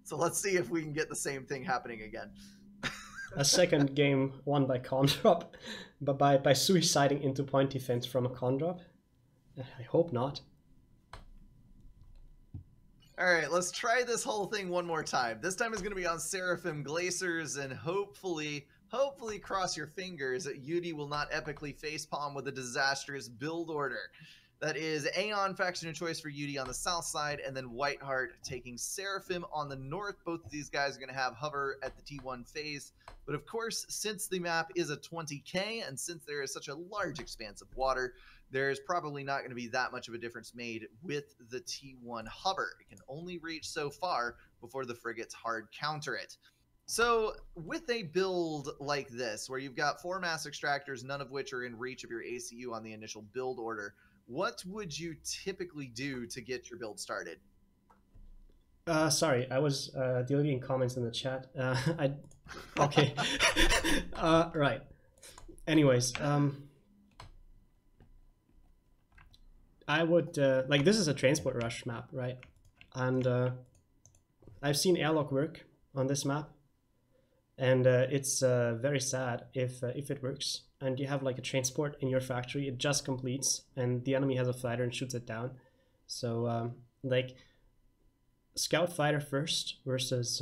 So let's see if we can get the same thing happening again. A second game won by con drop, but by suiciding into point defense from a con drop. I hope not. All right, let's try this whole thing one more time. This time is going to be on Seraphim Glaciers, and hopefully cross your fingers that Yudi will not epically facepalm with a disastrous build order. That is Aeon faction of choice for Yudi on the south side, and then Whiteheart taking Seraphim on the north. Both of these guys are going to have hover at the T1 phase. But of course, since the map is a 20K, and since there is such a large expanse of water, there's probably not going to be that much of a difference made with the T1 hover. It can only reach so far before the frigates hard counter it. So with a build like this, where you've got 4 mass extractors, none of which are in reach of your ACU on the initial build order, what would you typically do to get your build started? Sorry, I was deleting comments in the chat. Okay. Right. Anyways, I would like, this is a transport rush map, right? And I've seen airlock work on this map, and it's very sad if it works and you have like a transport in your factory, it just completes and the enemy has a fighter and shoots it down. So like scout fighter first versus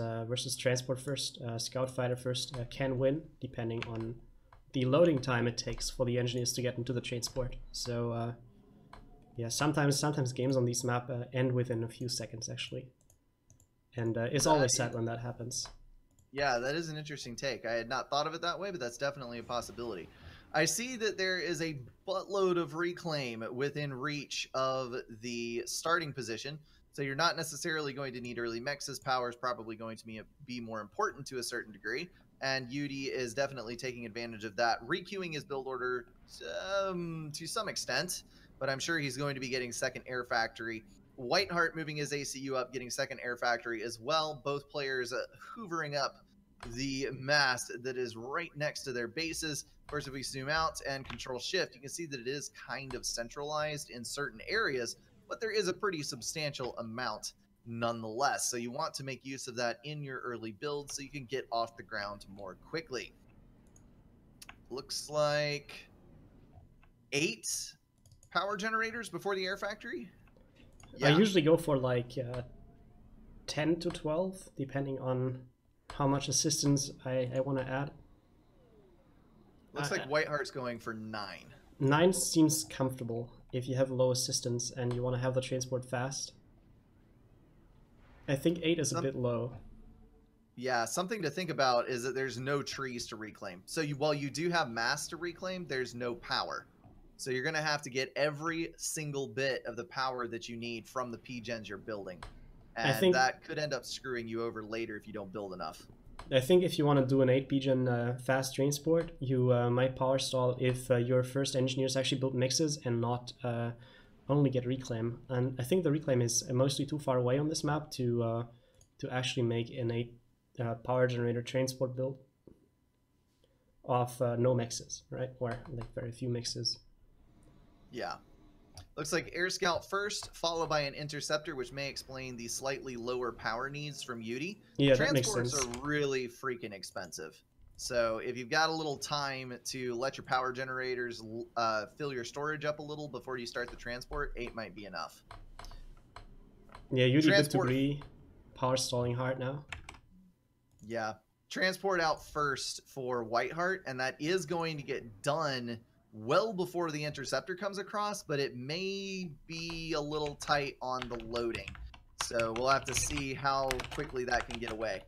transport first. Scout fighter first can win depending on the loading time it takes for the engineers to get into the transport. So yeah, sometimes games on this map end within a few seconds actually, and it's always sad when that happens. Yeah, that is an interesting take. I had not thought of it that way, but that's definitely a possibility. I see that there is a buttload of reclaim within reach of the starting position, so you're not necessarily going to need early mechs. Power is probably going to be more important to a certain degree, and Yudi is definitely taking advantage of that, requeuing his build order to some extent, but I'm sure he's going to be getting second air factory. Whiteheart moving his ACU up, getting second air factory as well. Both players hoovering up the mast that is right next to their bases. Of course, if we zoom out and control shift, you can see that it is kind of centralized in certain areas, but there is a pretty substantial amount nonetheless. So you want to make use of that in your early build so you can get off the ground more quickly. Looks like 8 power generators before the air factory. Yeah. I usually go for like 10 to 12, depending on how much assistance I want to add. Looks like Whiteheart's going for 9. 9 seems comfortable if you have low assistance and you want to have the transport fast. I think 8 is a bit low. Yeah, something to think about is that there's no trees to reclaim. So while you do have mass to reclaim, there's no power. So you're going to have to get every single bit of the power that you need from the P-gens you're building. And that could end up screwing you over later if you don't build enough. I think if you want to do an 8 P-gen fast transport, you might power stall if your first engineers actually build mixes and not only get reclaim. And I think the reclaim is mostly too far away on this map to actually make an 8 power generator transport build of no mixes, right? Or like very few mixes. Yeah. Looks like Air Scout first, followed by an Interceptor, which may explain the slightly lower power needs from Yudi. Yeah, Transports are really freaking expensive. So if you've got a little time to let your power generators fill your storage up a little before you start the transport, 8 might be enough. Yeah, Yudi good to be power stalling hard now. Yeah. Transport out first for Whiteheart, and that is going to get done well before the Interceptor comes across, but it may be a little tight on the loading. So we'll have to see how quickly that can get away.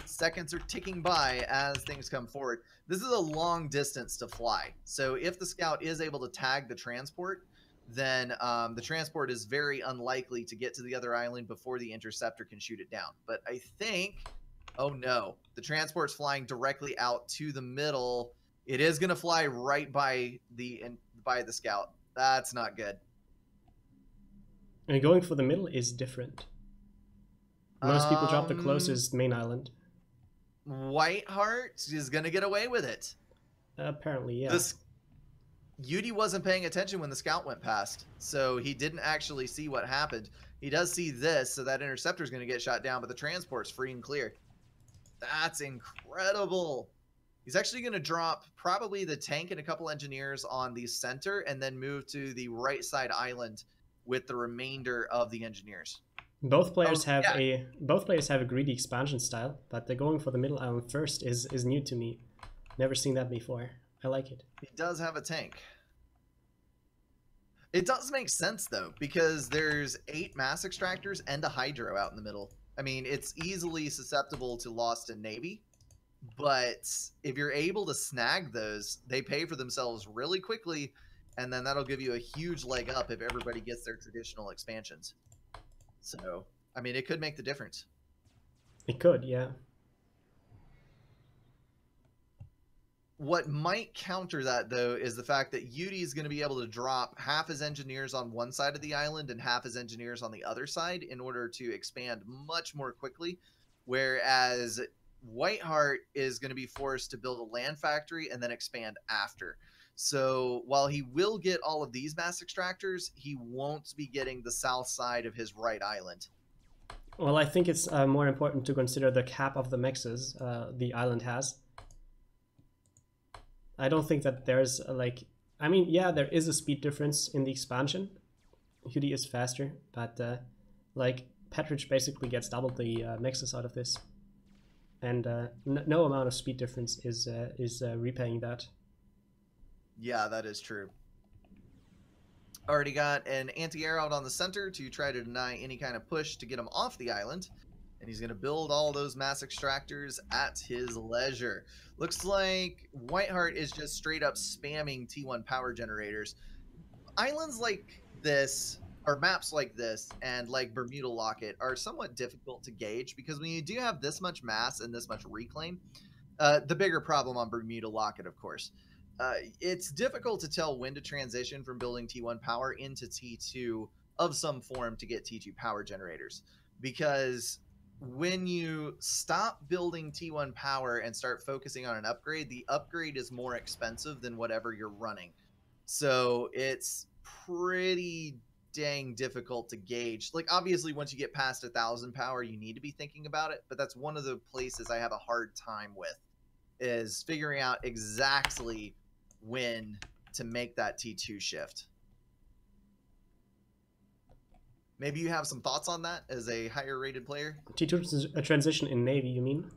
Seconds are ticking by as things come forward. This is a long distance to fly. So if the scout is able to tag the transport, then the transport is very unlikely to get to the other island before the Interceptor can shoot it down. But I think, oh no, the transport's flying directly out to the middle. It is going to fly right by the scout. That's not good. And going for the middle is different. Most people drop the closest main island. Whiteheart is going to get away with it. Apparently, yeah. Yudi wasn't paying attention when the scout went past, so he didn't actually see what happened. He does see this, so that interceptor is going to get shot down, but the transport's free and clear. That's incredible. He's actually going to drop probably the tank and a couple engineers on the center and then move to the right side island with the remainder of the engineers. Both players have a greedy expansion style, but they're going for the middle island first is new to me. Never seen that before. I like it. He does have a tank. It does make sense though, because there's 8 mass extractors and a hydro out in the middle. I mean, it's easily susceptible to lost in Navy. But if you're able to snag those, they pay for themselves really quickly, and then that'll give you a huge leg up if everybody gets their traditional expansions. So, I mean, it could make the difference. It could, yeah. What might counter that, though, is the fact that Yudi is going to be able to drop half his engineers on one side of the island and half his engineers on the other side in order to expand much more quickly, whereas Whiteheart is going to be forced to build a land factory and then expand after. So while he will get all of these mass extractors, he won't be getting the south side of his right island. Well, I think it's more important to consider the cap of the mexes the island has. I don't think that there's I mean, yeah, there is a speed difference in the expansion. Yudi is faster, but Petridge basically gets double the mexes out of this. And no amount of speed difference is repaying that. Yeah, that is true. Already got an anti-air out on the center to try to deny any kind of push to get him off the island. And he's going to build all those mass extractors at his leisure. Looks like Whiteheart is just straight up spamming T1 power generators. Islands like this, or maps like this, and like Bermuda Locket are somewhat difficult to gauge because when you do have this much mass and this much reclaim, the bigger problem on Bermuda Locket, of course, it's difficult to tell when to transition from building T1 power into T2 of some form to get T2 power generators. Because when you stop building T1 power and start focusing on an upgrade, the upgrade is more expensive than whatever you're running. So it's pretty dang difficult to gauge. Like, obviously, once you get past 1,000 power, you need to be thinking about it. But that's one of the places I have a hard time with, is figuring out exactly when to make that T2 shift. Maybe you have some thoughts on that as a higher rated player? T2 is a transition in Navy, you mean?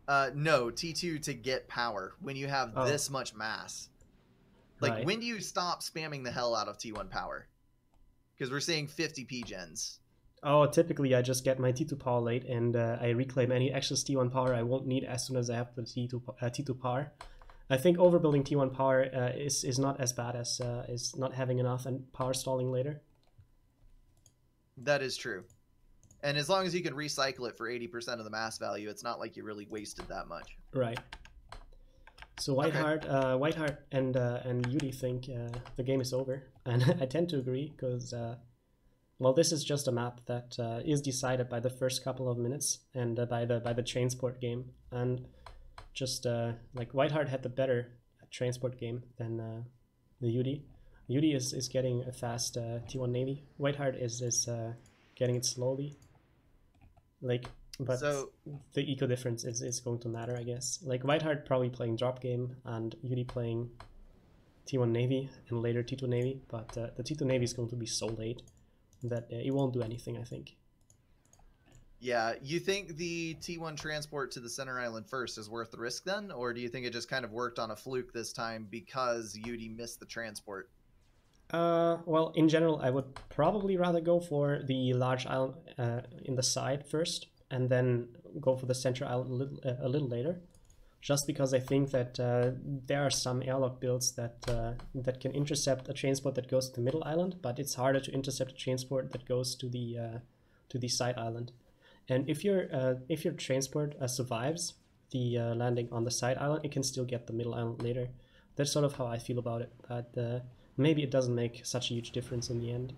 No, T2 to get power when you have this much mass. Like, right. When do you stop spamming the hell out of T1 power? Because we're seeing 50 P-gens. Oh, typically I just get my T2 power late and I reclaim any excess T1 power I won't need as soon as I have the T2 power. I think overbuilding T1 power is not as bad as is not having enough and power stalling later. That is true. And as long as you can recycle it for 80% of the mass value, it's not like you really wasted that much. Right. So Whiteheart and Yudi think the game is over, and I tend to agree because, well, this is just a map that is decided by the first couple of minutes and by the transport game, and just like Whiteheart had the better transport game than the Yudi. Yudi is getting a fast T1 Navy. Whiteheart is getting it slowly. But so, the eco difference is going to matter, I guess. Like Whiteheart probably playing drop game and Yudi playing T1 Navy and later T2 Navy, but the T2 Navy is going to be so late that it won't do anything, I think. Yeah, you think the T1 transport to the center island first is worth the risk then? Or do you think it just kind of worked on a fluke this time because Yudi missed the transport? Well, in general, I would probably rather go for the large island in the side first, and then go for the center island a little later, just because I think that there are some airlock builds that that can intercept a transport that goes to the middle island, but it's harder to intercept a transport that goes to the side island. And if your transport survives the landing on the side island, it can still get the middle island later. That's sort of how I feel about it, but maybe it doesn't make such a huge difference in the end.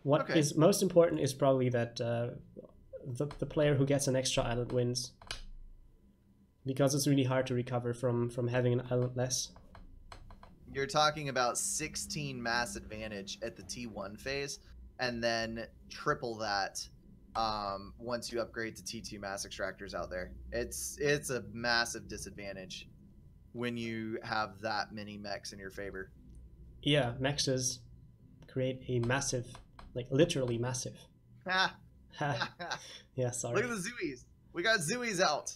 What is most important is probably that the player who gets an extra island wins, because it's really hard to recover from having an island less. You're talking about 16 mass advantage at the T1 phase, and then triple that once you upgrade to T2 mass extractors out there. It's a massive disadvantage when you have that many mechs in your favor. Yeah, mexes create a massive, like literally massive. Yeah, sorry. Look at the Zooies. We got Zooies out.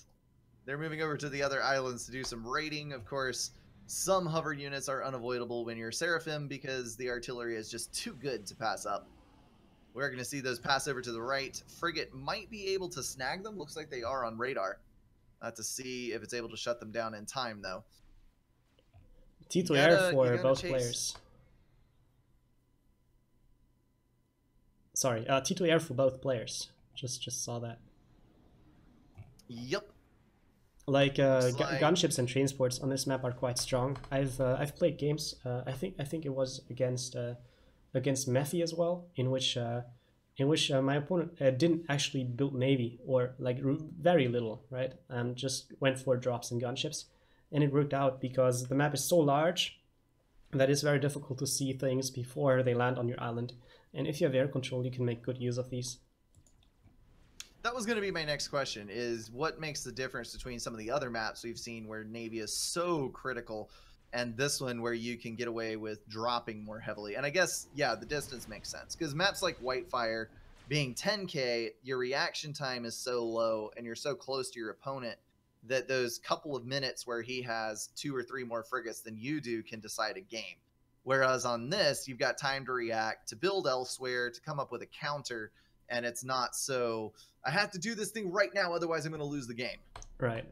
They're moving over to the other islands to do some raiding. Of course, some hover units are unavoidable when you're Seraphim because the artillery is just too good to pass up. We're going to see those pass over to the right. Frigate might be able to snag them. Looks like they are on radar. Have to see if it's able to shut them down in time, though. T2 air for both players. Sorry, T2 air for both players. Just saw that. Yep. Like gunships and transports on this map are quite strong. I've played games. I think it was against Methy as well, in which my opponent didn't actually build navy, or like very little, right, and just went for drops and gunships, and it worked out because the map is so large that it's very difficult to see things before they land on your island, and if you have air control, you can make good use of these. That was going to be my next question, is what makes the difference between some of the other maps we've seen where navy is so critical and this one where you can get away with dropping more heavily? And I guess, yeah, the distance makes sense because maps like Whitefire being 10k, your reaction time is so low and you're so close to your opponent that those couple of minutes where he has 2 or 3 more frigates than you do can decide a game. Whereas on this, you've got time to react, to build elsewhere, to come up with a counter, and it's not so, I have to do this thing right now, otherwise I'm going to lose the game. Right.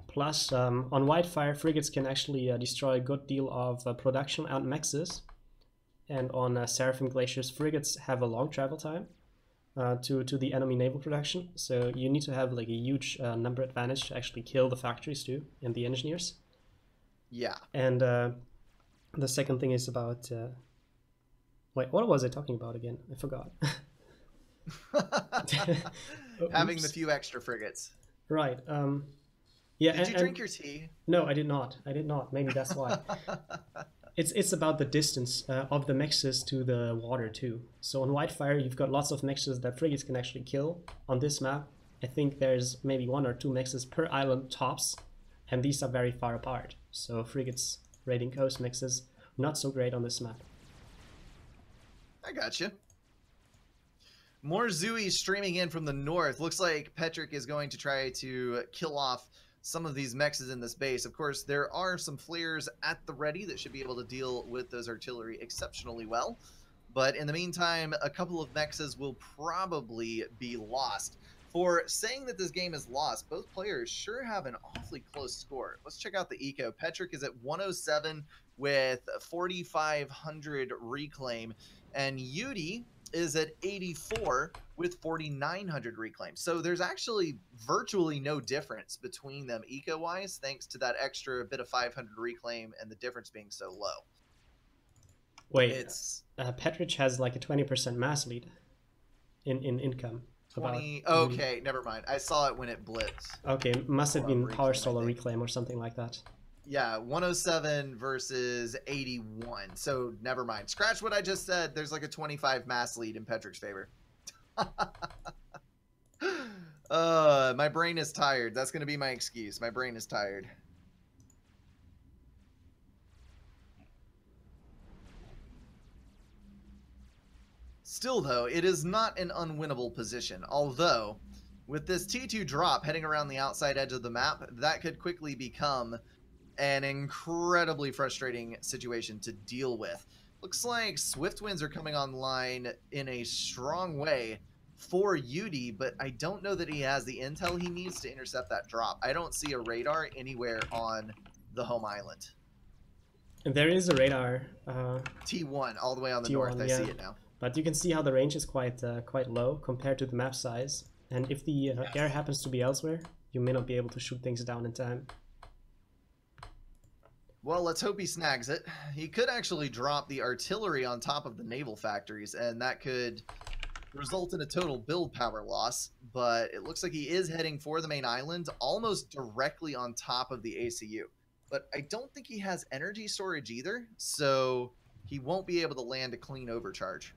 Plus, on Whitefire, frigates can actually destroy a good deal of production and mexes. And on Seraphim Glaciers, frigates have a long travel time to the enemy naval production. So you need to have like a huge number advantage to actually kill the factories too, and the engineers. Yeah. And the second thing is about... wait, what was I talking about again? I forgot. Having the few extra frigates. Right. Yeah. Did you drink your tea? No, I did not. Maybe that's why. It's about the distance of the mexes to the water too. So on Whitefire, you've got lots of mexes that frigates can actually kill. On this map, I think there's maybe 1 or 2 mexes per island tops, and these are very far apart. So frigates raiding coast mexes, not so great on this map. I gotcha. More Zooies streaming in from the north. Looks like Petrick is going to try to kill off some of these mexes in this base. Of course, there are some flares at the ready that should be able to deal with those artillery exceptionally well. But in the meantime, a couple of mexes will probably be lost. For saying that this game is lost, both players sure have an awfully close score. Let's check out the eco. Petrick is at 107 with 4,500 reclaim, and Yudi is at 84 with 4,900 reclaim. So there's actually virtually no difference between them eco-wise, thanks to that extra bit of 500 reclaim and the difference being so low. Wait, Petrick has like a 20% mass lead in income. 20, okay, never mind. I saw it when it blitzed. Okay, must have been power stall or reclaim or something like that. Yeah, 107 versus 81. So never mind. Scratch what I just said. There's like a 25 mass lead in Petrick's favor. My brain is tired. That's going to be my excuse. My brain is tired. Still, though, it is not an unwinnable position. Although, with this T2 drop heading around the outside edge of the map, that could quickly become an incredibly frustrating situation to deal with. Looks like Swift Winds are coming online in a strong way for Yudi, but I don't know that he has the intel he needs to intercept that drop. I don't see a radar anywhere on the home island. There is a radar. T1, all the way on the north. I see it now. But you can see how the range is quite low compared to the map size. And if the air happens to be elsewhere, you may not be able to shoot things down in time. Well, let's hope he snags it. He could actually drop the artillery on top of the naval factories, and that could result in a total build power loss. But it looks like he is heading for the main island, almost directly on top of the ACU. but I don't think he has energy storage either, so he won't be able to land a clean overcharge.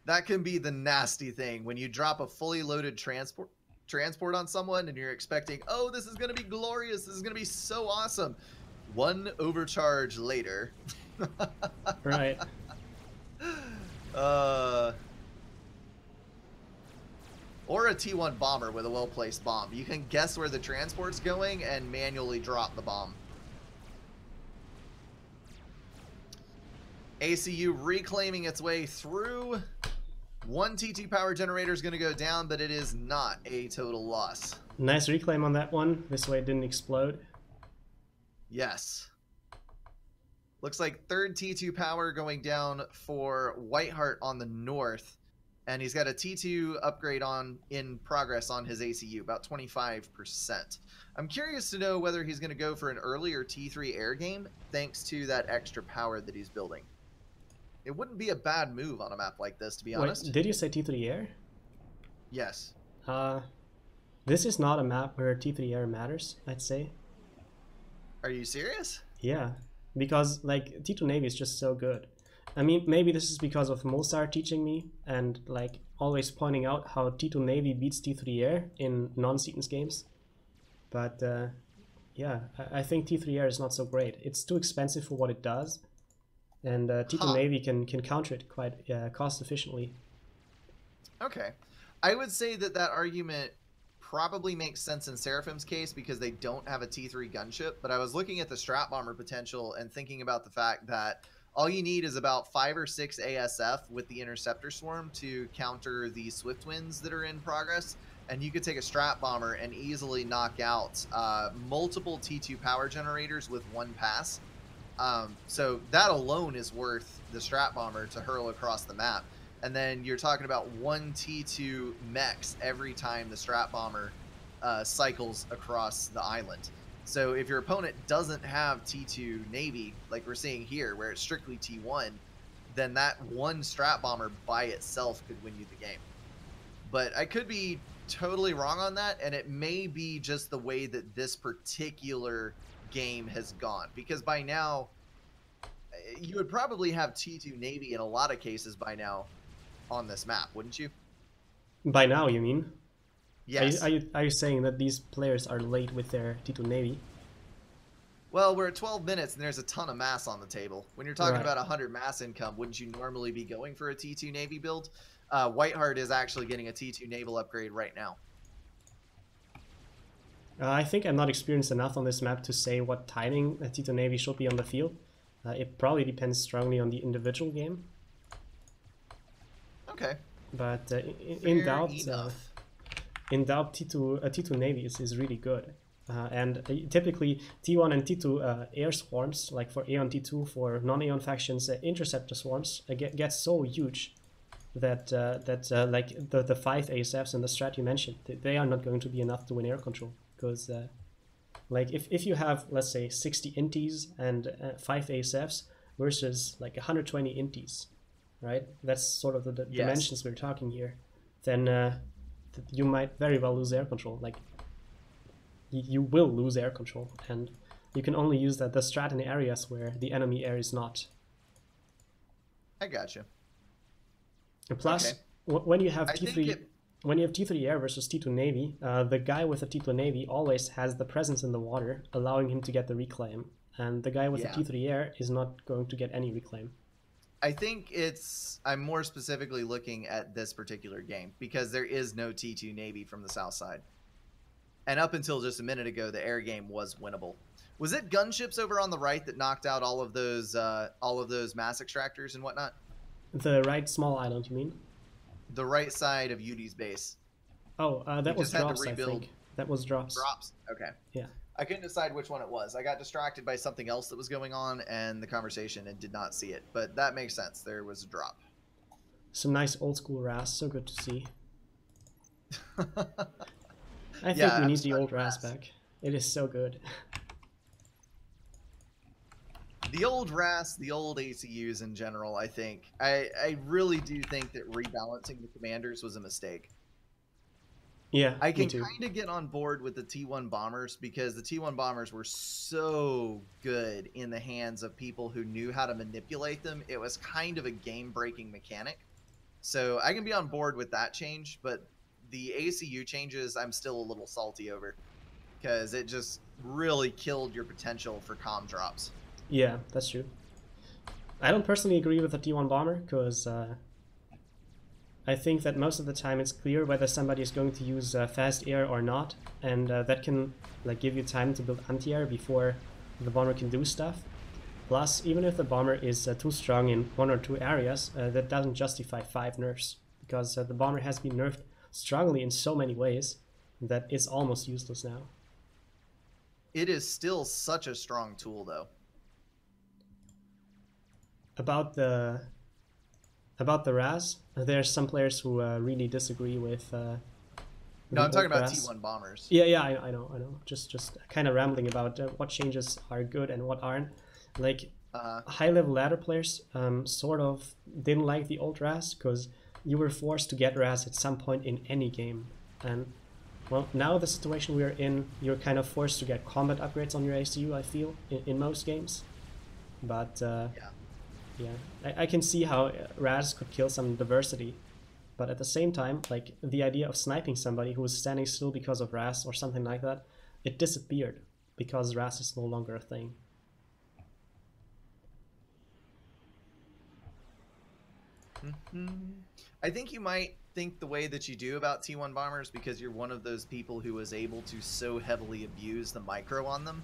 That can be the nasty thing when you drop a fully loaded transport on someone and you're expecting, oh, this is going to be glorious, this is going to be so awesome. One overcharge later. Right. Or a T1 bomber with a well-placed bomb. You can guess where the transport's going and manually drop the bomb. ACU reclaiming its way through. One T2 power generator is going to go down, but it is not a total loss. Nice reclaim on that one. This way it didn't explode. Yes. Looks like third T2 power going down for Whiteheart on the north. And he's got a T2 upgrade in progress on his ACU, about 25%. I'm curious to know whether he's going to go for an earlier T3 air game, thanks to that extra power that he's building. It wouldn't be a bad move on a map like this, to be honest. Wait, did you say T3 air? Yes. This is not a map where T3 air matters, I'd say. Are you serious? Yeah, because like T2 Navy is just so good. I mean, maybe this is because of Mozart teaching me and like always pointing out how T2 Navy beats T3 air in non-sequence games. But yeah, I think T3 air is not so great. It's too expensive for what it does. And T2 Navy can counter it quite cost efficiently. Okay. I would say that argument probably makes sense in Seraphim's case because they don't have a T3 gunship. But I was looking at the strat bomber potential and thinking about the fact that all you need is about 5 or 6 ASF with the interceptor swarm to counter the swift winds that are in progress. And you could take a strat bomber and easily knock out multiple T2 power generators with one pass. So that alone is worth the strat bomber to hurl across the map. And then you're talking about one T2 mechs every time the strat bomber cycles across the island. So if your opponent doesn't have T2 Navy, like we're seeing here, where it's strictly T1, then that one strat bomber by itself could win you the game. But I could be totally wrong on that, and it may be just the way that this particular game has gone. Because by now, you would probably have T2 Navy in a lot of cases by now on this map, wouldn't you? By now, you mean? Yes. Are you saying that these players are late with their T2 Navy? Well, we're at 12 minutes and there's a ton of mass on the table. When you're talking about 100 mass income, wouldn't you normally be going for a T2 Navy build? Whiteheart is actually getting a T2 naval upgrade right now. I think I'm not experienced enough on this map to say what timing a T2 Navy should be on the field. It probably depends strongly on the individual game. Okay. But in doubt, T2 Navy is really good. And typically T1 and T2 air swarms, like for Aeon T2, for non-Aeon factions, interceptor swarms get so huge that like the 5 ASFs and the strat you mentioned, they are not going to be enough to win air control. Because like if you have, let's say, 60 inties and 5 ASFs versus like 120 inties, right? That's sort of the dimensions we're talking here. Then you might very well lose air control. Like you will lose air control, and you can only use the strat in areas where the enemy air is not. I gotcha. And plus, when you have T3 air versus T2 Navy, the guy with the T2 Navy always has the presence in the water, allowing him to get the reclaim, and the guy with the T3 air is not going to get any reclaim. I think I'm more specifically looking at this particular game because there is no T2 Navy from the south side. And up until just a minute ago, the air game was winnable. Was it gunships over on the right that knocked out all of those mass extractors and whatnot? The right small island, you mean? The right side of Yudi's base. Oh, that was drops, I think. That was drops. Drops? Okay. Yeah. I couldn't decide which one it was. I got distracted by something else that was going on and the conversation and did not see it. But that makes sense. There was a drop. Some nice old school RAS. So good to see. I think we need the old RAS back. It is so good. The old RAS, the old ACUs in general, I think. I really do think that rebalancing the commanders was a mistake. Yeah, I me can too. kind of get on board with the T1 bombers because the T1 bombers were so good in the hands of people who knew how to manipulate them. It was kind of a game-breaking mechanic. So I can be on board with that change, but the ACU changes I'm still a little salty over because it just really killed your potential for comm drops. Yeah, that's true. I don't personally agree with the T1 bomber because I think that most of the time it's clear whether somebody is going to use fast air or not, and that can like give you time to build anti-air before the bomber can do stuff. Plus, even if the bomber is too strong in 1 or 2 areas, that doesn't justify 5 nerfs, because the bomber has been nerfed strongly in so many ways that it's almost useless now. It is still such a strong tool, though. About the RAS, there are some players who really disagree with No, the I'm talking old about RAS. T1 bombers. Yeah, I know. Just kind of rambling about what changes are good and what aren't. Like high-level ladder players sort of didn't like the old RAS because you were forced to get RAS at some point in any game. And well, now the situation we're in, you're kind of forced to get combat upgrades on your ACU, I feel, in most games. But yeah, I can see how RAS could kill some diversity. But at the same time, like the idea of sniping somebody who was standing still because of RAS or something like that, it disappeared because RAS is no longer a thing. I think you might think the way that you do about T1 bombers because you're one of those people who was able to so heavily abuse the micro on them.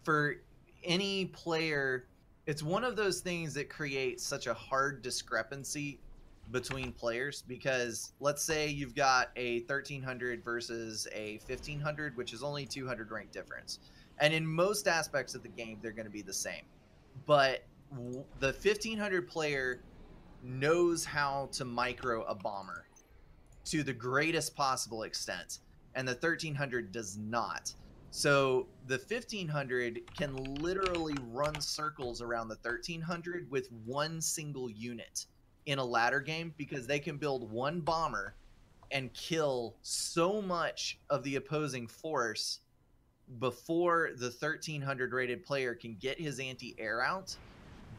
For any player, it's one of those things that creates such a hard discrepancy between players because let's say you've got a 1300 versus a 1500, which is only 200 rank difference. And in most aspects of the game, they're going to be the same. But the 1500 player knows how to micro a bomber to the greatest possible extent, and the 1300 does not. So the 1500 can literally run circles around the 1300 with one single unit in a ladder game because they can build one bomber and kill so much of the opposing force before the 1300 rated player can get his anti-air out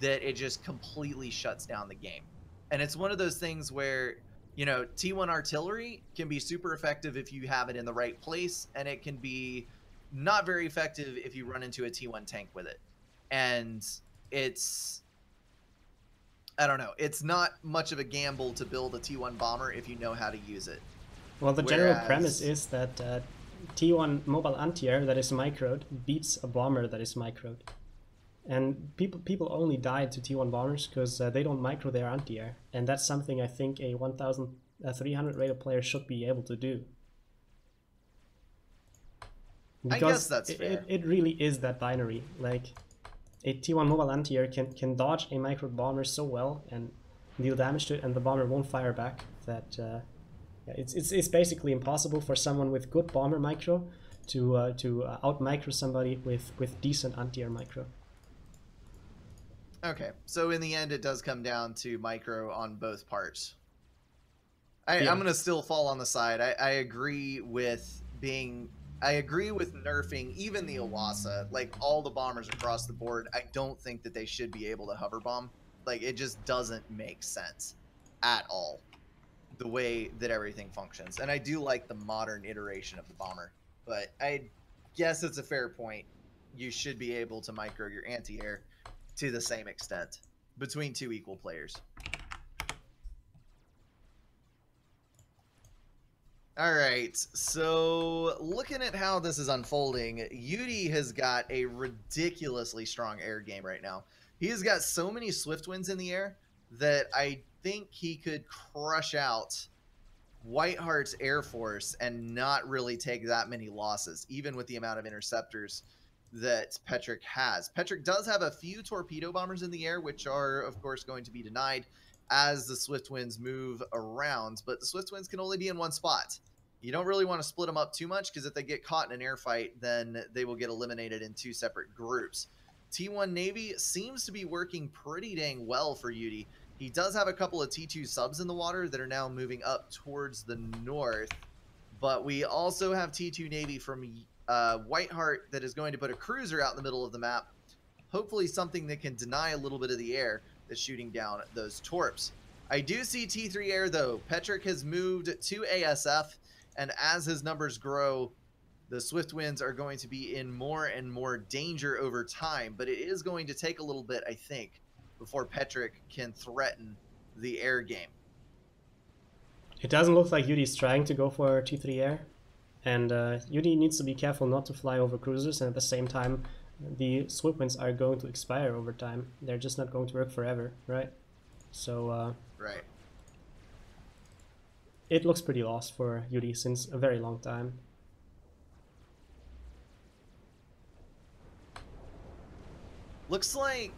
that it just completely shuts down the game. And it's one of those things where, you know, T1 artillery can be super effective if you have it in the right place, and it can be not very effective if you run into a T1 tank with it. And it's, I don't know, it's not much of a gamble to build a T1 bomber if you know how to use it. Well, the general premise is that T1 mobile anti-air that is microed beats a bomber that is microed. And people only died to T1 bombers because they don't micro their anti-air. And that's something I think a 1300 rated player should be able to do. Because I guess that's fair. It really is that binary. Like, a T1 mobile anti-air can dodge a microed bomber so well and deal damage to it, and the bomber won't fire back. That it's basically impossible for someone with good bomber micro to out micro somebody with decent anti-air micro. Okay, so in the end, it does come down to micro on both parts. I'm going to still fall on the side. I agree with nerfing even the Iwasa, like all the bombers across the board. I don't think that they should be able to hover bomb. Like, it just doesn't make sense at all, the way that everything functions. And I do like the modern iteration of the bomber, but I guess it's a fair point. You should be able to micro your anti-air to the same extent between two equal players. All right, so looking at how this is unfolding, Yudi has got a ridiculously strong air game right now. He has got so many swift winds in the air that I think he could crush out Whiteheart's Air Force and not really take that many losses, even with the amount of interceptors that Petrick has. Petrick does have a few torpedo bombers in the air, which are, of course, going to be denied as the swift winds move around, but the swift winds can only be in one spot. You don't really want to split them up too much because if they get caught in an air fight, then they will get eliminated in two separate groups. T1 Navy seems to be working pretty dang well for Yudi. He does have a couple of T2 subs in the water that are now moving up towards the north, but we also have T2 Navy from Whiteheart that is going to put a cruiser out in the middle of the map. Hopefully something that can deny a little bit of the air that's shooting down those torps. I do see T3 air though. Petrick has moved to ASF, and as his numbers grow, the Swift Winds are going to be in more and more danger over time, but it is going to take a little bit, I think, before Petrick can threaten the air game. It doesn't look like Yudi's trying to go for T3 air, and Yudi needs to be careful not to fly over cruisers, and at the same time, the Swift Winds are going to expire over time. They're just not going to work forever, right? So, right. It looks pretty lost for Yudi since a very long time. Looks like,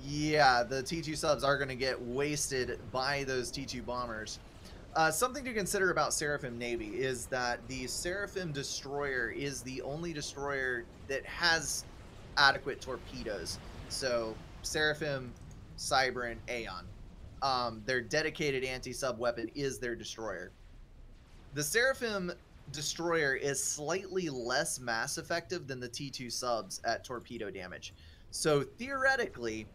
yeah, the T2 subs are going to get wasted by those T2 bombers. Something to consider about Seraphim Navy is that the Seraphim destroyer is the only destroyer that has adequate torpedoes. So Seraphim, Cyber, and Aeon. Their dedicated anti-sub weapon is their destroyer. The Seraphim destroyer is slightly less mass effective than the T2 subs at torpedo damage. So theoretically,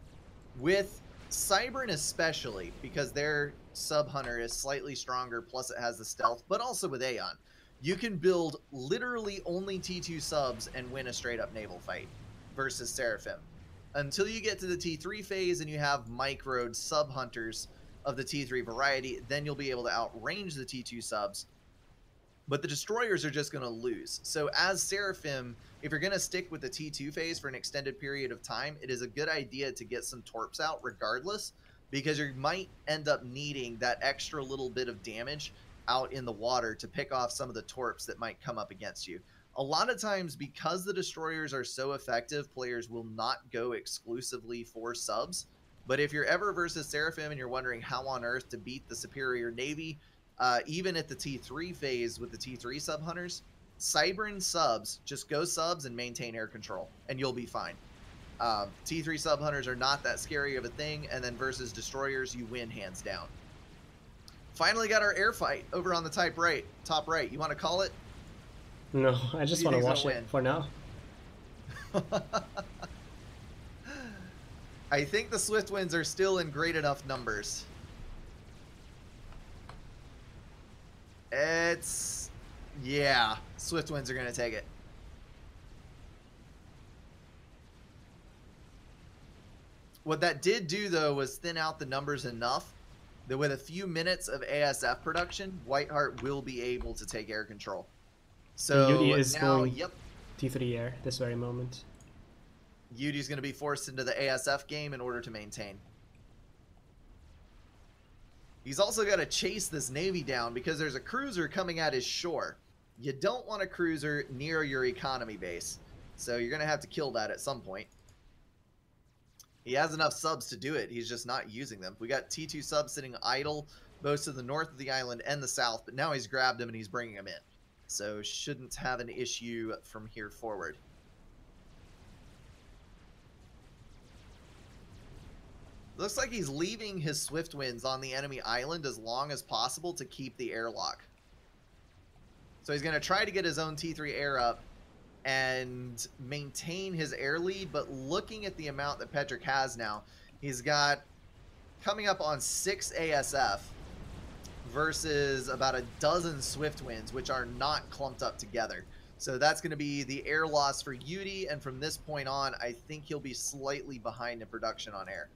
with Cybern especially, because their sub hunter is slightly stronger, plus it has the stealth, but also with Aeon, you can build literally only T2 subs and win a straight up naval fight versus Seraphim. Until you get to the T3 phase and you have microed sub hunters of the T3 variety, then you'll be able to outrange the T2 subs. But the destroyers are just going to lose. So as Seraphim, if you're going to stick with the T2 phase for an extended period of time, it is a good idea to get some torps out regardless, because you might end up needing that extra little bit of damage out in the water to pick off some of the torps that might come up against you. A lot of times, because the destroyers are so effective, players will not go exclusively for subs. But if you're ever versus Seraphim and you're wondering how on earth to beat the superior navy, even at the T3 phase with the T3 sub hunters, Cybern subs, just go subs and maintain air control, and you'll be fine. T3 sub hunters are not that scary of a thing, and then versus destroyers, you win hands down. Finally got our air fight over on the top right. You want to call it? No, I just want to watch it for now. I think the Swift Winds are still in great enough numbers. Yeah, Swift Winds are going to take it. What that did do, though, was thin out the numbers enough that with a few minutes of ASF production, Whiteheart will be able to take air control. So Yudi is now, going T3 air this very moment. Yudi's going to be forced into the ASF game in order to maintain. He's also got to chase this Navy down because there's a cruiser coming at his shore. You don't want a cruiser near your economy base, so you're going to have to kill that at some point. He has enough subs to do it. He's just not using them. We got T2 subs sitting idle, both to the north of the island and the south, but now he's grabbed them and he's bringing them in. So shouldn't have an issue from here forward. Looks like he's leaving his Swift Winds on the enemy island as long as possible to keep the airlock. So he's going to try to get his own T3 air up and maintain his air lead, but looking at the amount that Petrick has now, he's got coming up on 6 ASF versus about a dozen Swift Winds, which are not clumped up together. So that's going to be the air loss for Yudi, and from this point on, I think he'll be slightly behind in production on air.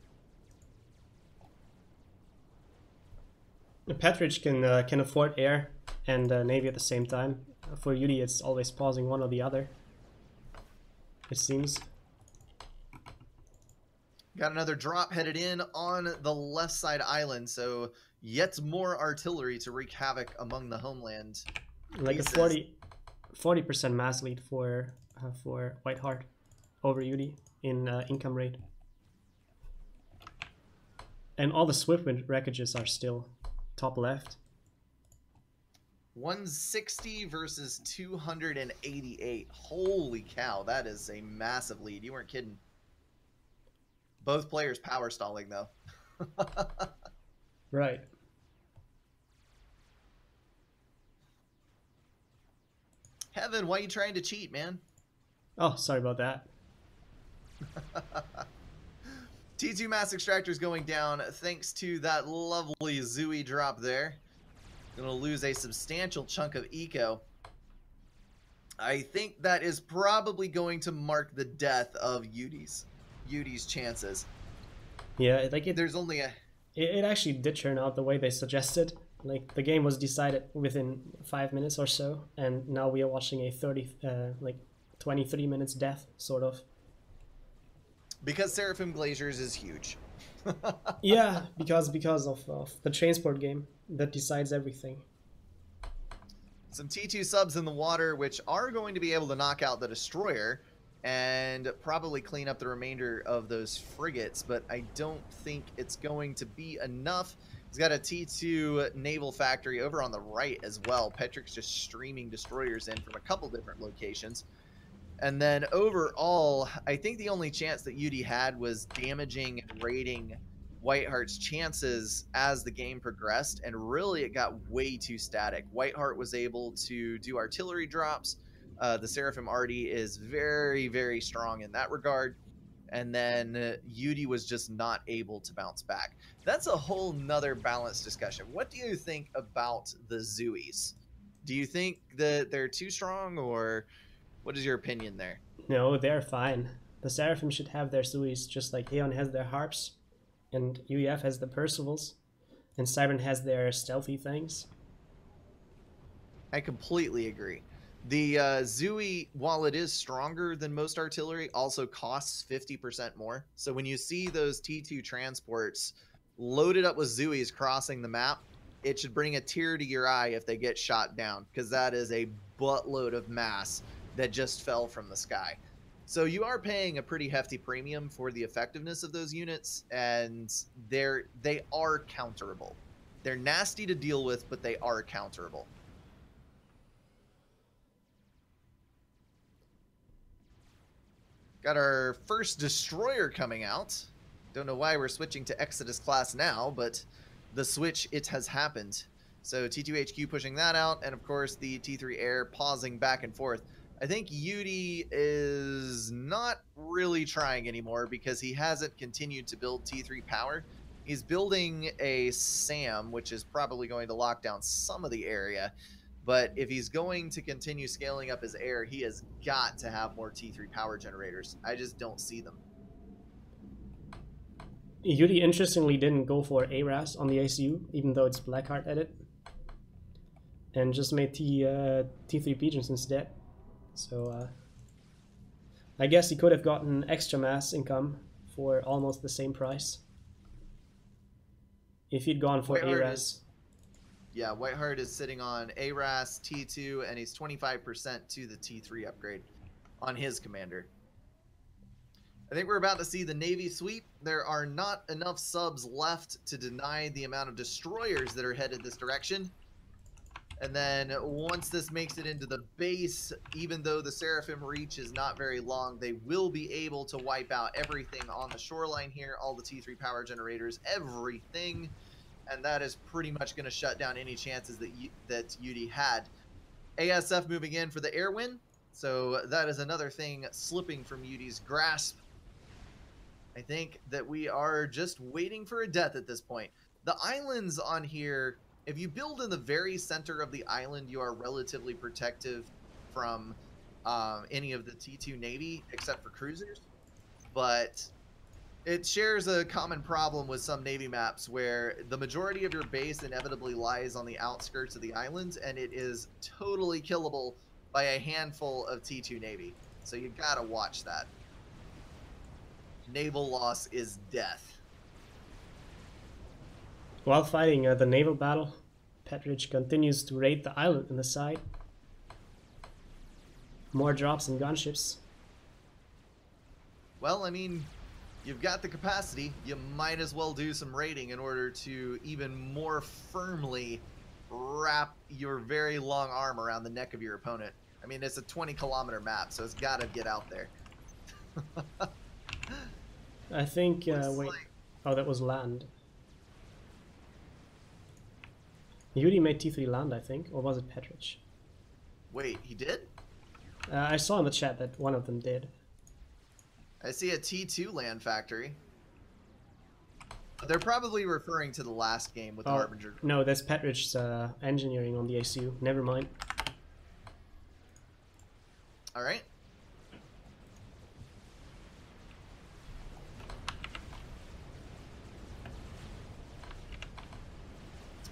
Petrick can afford air and navy at the same time. For Yudi, it's always pausing one or the other, it seems. Got another drop headed in on the left side island, so yet more artillery to wreak havoc among the homeland. Like pieces. A 40% mass lead for Whiteheart over Yudi in income rate. And all the Swiftwind wreckages are still top left. 160 versus 288. Holy cow, that is a massive lead. You weren't kidding. Both players power stalling, though. Right. Heaven, why are you trying to cheat, man? Oh, sorry about that. T2 Mass Extractor is going down thanks to that lovely Zooey drop there. Gonna lose a substantial chunk of eco. I think that is probably going to mark the death of Yudi's chances. Yeah, like There's only a... It actually did turn out the way they suggested. Like the game was decided within 5 minutes or so, and now we are watching a 23 minutes death, sort of. Because Seraphim Glaciers is huge. Yeah, because of the transport game that decides everything. Some T2 subs in the water, which are going to be able to knock out the destroyer and probably clean up the remainder of those frigates, but I don't think it's going to be enough. He's got a T2 naval factory over on the right as well. Petrik's just streaming destroyers in from a couple different locations. And then overall, I think the only chance that Yudi had was damaging and raiding Whiteheart's chances as the game progressed, and really it got way too static. Whiteheart was able to do artillery drops. The Seraphim Arty is very, very strong in that regard. And then Yudi was just not able to bounce back. That's a whole nother balanced discussion. What do you think about the Zooies? Do you think that they're too strong, or what is your opinion there? No, they're fine. The Seraphim should have their Suis, just like Aeon has their harps, and UEF has the Percivals, and Siren has their stealthy things. I completely agree. The Zooey, while it is stronger than most artillery, also costs 50% more. So when you see those T2 transports loaded up with Zooies crossing the map, it should bring a tear to your eye if they get shot down, because that is a buttload of mass that just fell from the sky. So you are paying a pretty hefty premium for the effectiveness of those units, and they are counterable. They're nasty to deal with, but they are counterable. Got our first destroyer coming out. Don't know why we're switching to Exodus class now, but the switch, it has happened. So T2HQ pushing that out, and of course the T3 Air pausing back and forth. I think Yudi is not really trying anymore because he hasn't continued to build T3 power. He's building a SAM, which is probably going to lock down some of the area. But if he's going to continue scaling up his air, he has got to have more T3 power generators. I just don't see them. Yudi interestingly didn't go for ARAS on the ACU, even though it's Blackheart edit, and just made T3 pigeons instead. So I guess he could have gotten extra mass income for almost the same price if he'd gone for ARAS. Yeah, Whiteheart is sitting on ARAS, T2, and he's 25% to the T3 upgrade on his commander. I think we're about to see the Navy sweep. There are not enough subs left to deny the amount of destroyers that are headed this direction. And then once this makes it into the base, even though the Seraphim reach is not very long, they will be able to wipe out everything on the shoreline here, all the T3 power generators, everything. And that is pretty much going to shut down any chances that Yudi had. ASF moving in for the air win. So that is another thing slipping from Yudi's grasp. I think that we are just waiting for a death at this point. The islands on here, if you build in the very center of the island, you are relatively protective from any of the T2 Navy, except for cruisers. But it shares a common problem with some Navy maps where the majority of your base inevitably lies on the outskirts of the island, and it is totally killable by a handful of T2 Navy. So you gotta watch that. Naval loss is death. While fighting the naval battle, Petridge continues to raid the island on the side. More drops and gunships. Well, I mean, you've got the capacity. You might as well do some raiding in order to even more firmly wrap your very long arm around the neck of your opponent. I mean, it's a 20-kilometer map, so it's got to get out there. I think, Looks wait. like- Oh, that was land. Yudi made T3 land, I think. Or was it Petrich? Wait, he did? I saw in the chat that one of them did. I see a T2 land factory. They're probably referring to the last game with the Harbinger. No, that's Petrich's engineering on the ACU. Never mind. All right.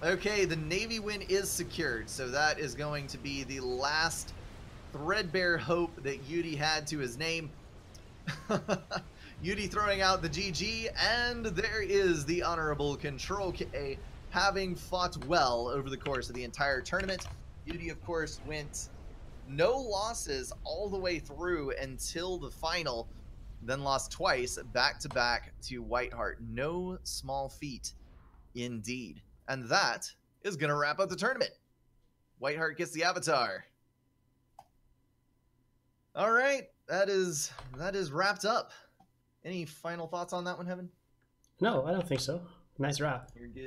Okay, the Navy win is secured, so that is going to be the last threadbare hope that Yudi had to his name. Yudi throwing out the GG, and there is the honorable Control K, having fought well over the course of the entire tournament. Yudi, of course, went no losses all the way through until the final, then lost twice back-to-back to Whiteheart. No small feat indeed. And that is going to wrap up the tournament. Whiteheart gets the avatar. All right, that is wrapped up. Any final thoughts on that one, Heaven? No, I don't think so. Nice wrap. You're good.